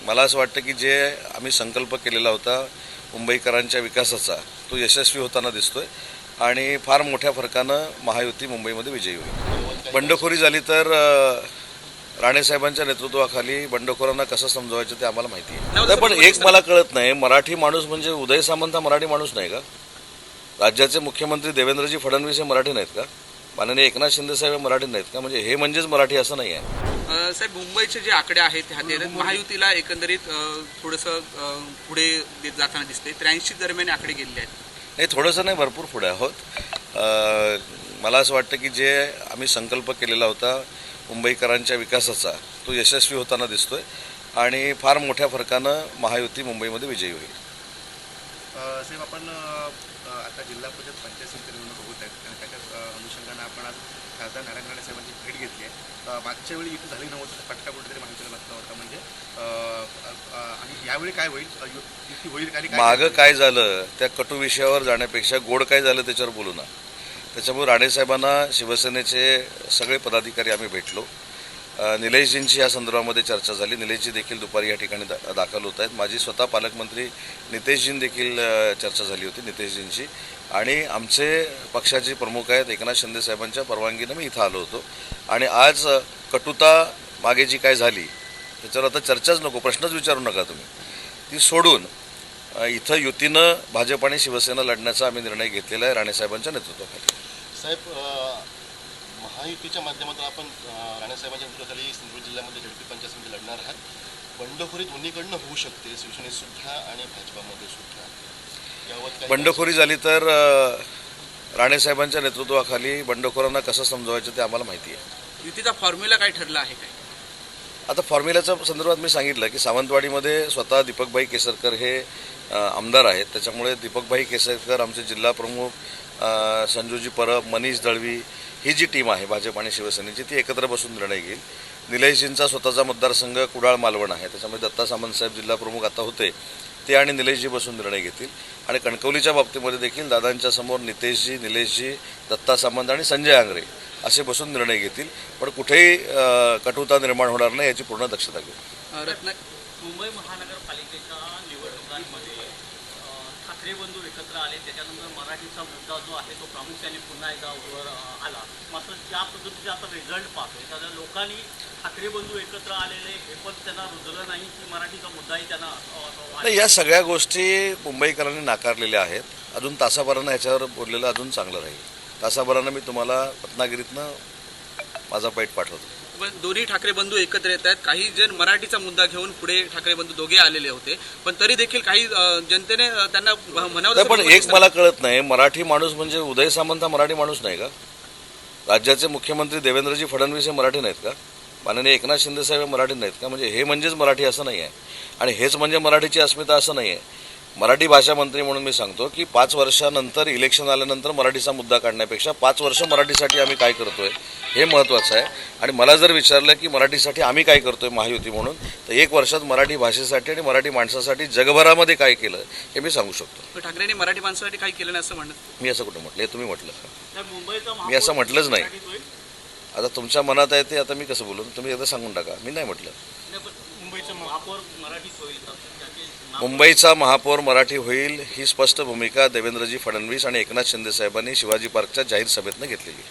मला असं वाटतं की जे आम्ही संकल्प केलेला होता मुंबईकरांच्या विकासाचा तो यशस्वी होताना दिसतोय आणि फार मोठ्या फरकानं महायुती मुंबईमध्ये विजयी होईल. बंडखोरी झाली तर राणेसाहेबांच्या नेतृत्वाखाली बंडखोरांना कसं समजवायचं ते आम्हाला माहिती आहे. पण एक मला कळत नाही, मराठी माणूस म्हणजे उदय सामंत हा मराठी माणूस नाही का? राज्याचे मुख्यमंत्री देवेंद्रजी फडणवीस हे मराठी नाहीत का? माननीय एकनाथ शिंदे साहेब हे मराठी नाहीत का? म्हणजे हे म्हणजेच मराठी असं नाही आहे. साहेब, मुंबईचे जे आकडे आहेत महायुतीला एकंदरीत थोडंसं पुढे जाताना दिसते. 83 दरम्यान आकडे गेलेले आहेत. नाही, थोडंसं नाही, भरपूर पुढे आहोत. मला असं वाटतं की जे आम्ही संकल्प केलेला होता मुंबईकरांच्या विकासाचा तो यशस्वी होताना दिसतोय आणि फार मोठ्या फरकानं महायुती मुंबईमध्ये विजयी होईल. साहेब, आपण आता जिल्हा परिषद पंचायत समिती निवडणूक होत आहेत आणि त्याच्या अनुषंगानं आपण आज खासदार नारायण राणे साहेबांची भेट घेतली आहे. मागच्या वेळी युती झाली नव्हतं, फटका कुठेतरी माहितीला बसला होता म्हणजे आणि यावेळी काय होईल, युती होईल का? मागं काय झालं त्या कटू विषयावर जाण्यापेक्षा गोड काय झालं त्याच्यावर बोलू ना. त्याच्यामुळे राणेसाहेबांना शिवसेनेचे सगळे पदाधिकारी आम्ही भेटलो. निलेशजींची या संदर्भामध्ये चर्चा झाली. निलेशजी देखील दुपारी या ठिकाणी दाखल होत आहेत. माझी स्वतः पालकमंत्री नितेशजीं देखील चर्चा झाली होती नितेशजींची, आणि आमचे पक्षाचे प्रमुख आहेत एकनाथ शिंदे साहेबांच्या परवानगीनं मी इथं आलो होतो. आणि आज कटुता मागे जी काय झाली त्याच्यावर आता चर्चाच नको, प्रश्नच विचारू नका तुम्ही, ती सोडून इथं युतीनं भाजप आणि शिवसेना लढण्याचा आम्ही निर्णय घेतलेला आहे राणेसाहेबांच्या नेतृत्वाखाली. साहेब, महायुतीच्या माध्यमातून आपण राणेसाहेबांच्या नेतृत्वाखाली सिंधुदुर्ग जिल्ह्यामध्ये झडपी पंचायत समिती लढणार आहात. बंडखोरी दोन्हीकडनं होऊ शकते, शिवसेनेत सुद्धा आणि भाजपामध्ये सुद्धा. बंडखोरी झाली तर राणेसाहेबांच्या नेतृत्वाखाली बंडखोरांना कसं समजवायचं ते आम्हाला माहिती आहे. युतीचा फॉर्म्युला काय ठरला आहे काय? आता फॉर्म्युल्याच्या संदर्भात मी सांगितलं की सावंतवाडीमध्ये स्वतः दीपकभाई केसरकर हे आमदार आहेत. त्याच्यामुळे दीपकभाई केसरकर, आमचे जिल्हा प्रमुख संजूजी परब, मनीष दळवी, ही जी टीम आहे भाजप आणि शिवसेनेची ती एकत्र बसून निर्णय घेईल. निलेशजींचा स्वतःचा मतदारसंघ कुडाळ मालवण आहे, त्याच्यामुळे दत्ता सामंत साहेब जिल्हा प्रमुख आता होते ते आणि निलेशजी बसून निर्णय घेतील. आणि कणकवलीच्या बाबतीमध्ये देखील दादांच्या समोर नितेशजी, निलेशजी, दत्ता सामंत आणि संजय आंग्रे असे बसून निर्णय घेतील. पण कुठेही कटुता निर्माण होणार नाही याची पूर्ण दक्षता घेऊ. मुंबई महानगरपालिकेच्या निवडणुकांमध्ये ठाकरे बंधू एकत्र आले, त्याच्यानंतर मराठीचा मुद्दा जो आहे तो प्रामुख्याने पुन्हा एकदा वर आला. मात्र ज्या पद्धतीचे आता रिझल्ट पाहतोय त्याच्या लोकांनी ठाकरे बंधू एकत्र आलेले हे पण त्यांना रुजलं नाही की मराठीचा मुद्दाही त्यांना नाही. या सगळ्या गोष्टी मुंबईकरांनी नाकारलेल्या आहेत. अजून तासाभरानं ह्याच्यावर बोललेलं अजून चांगलं राहील. तासाभरानं मी तुम्हाला रत्नागिरीतनं माझा पैठ पाठवतो. पण दोन्ही ठाकरे बंधू एकत्र येत आहेत. काही जण मराठीचा मुद्दा घेऊन पुढे ठाकरे बंधू दोघे आलेले होते, पण तरी देखील काही जनतेने त्यांना म्हणावं. पण एक मला कळत नाही, मराठी माणूस म्हणजे उदय सामंत हा मराठी माणूस नाही का? राज्याचे मुख्यमंत्री देवेंद्रजी फडणवीस हे मराठी नाहीत का? माननीय एकनाथ शिंदे साहेब हे मराठी नाहीत का? म्हणजे हे म्हणजेच मराठी असं नाही आहे. आणि हेच म्हणजे मराठीची अस्मिता असं नाही आहे. मराठी भाषा मंत्री म्हणून मी सांगतो की 5 वर्षानंतर इलेक्शन आल्यानंतर मराठीचा मुद्दा काढण्यापेक्षा 5 वर्ष मराठीसाठी आम्ही काय करतोय हे महत्त्वाचं आहे. आणि मला जर विचारलं की मराठीसाठी आम्ही काय करतोय महायुती म्हणून, तर 1 वर्षात मराठी भाषेसाठी आणि मराठी माणसासाठी जगभरामध्ये काय केलं हे मी सांगू शकतो. ठाकरेंनी मराठी माणसासाठी काही केलं नाही असं म्हणत. मी असं कुठं म्हटलं? हे तुम्ही म्हटलं का? मुंबईचा मी असं म्हटलंच नाही. आता तुमच्या मनात आहे ते आता मी कसं बोलू? तुम्ही एकदा सांगून टाका. मी नाही म्हटलं. मुंबईचा महापौर मराठीच होईल का? मुंबईचा महापौर मराठी होईल ही स्पष्ट भूमिका देवेंद्रजी फडणवीस आणि एकनाथ शिंदे साहेबांनी शिवाजी पार्कच्या जाहीर सभेतनं घेतलेली.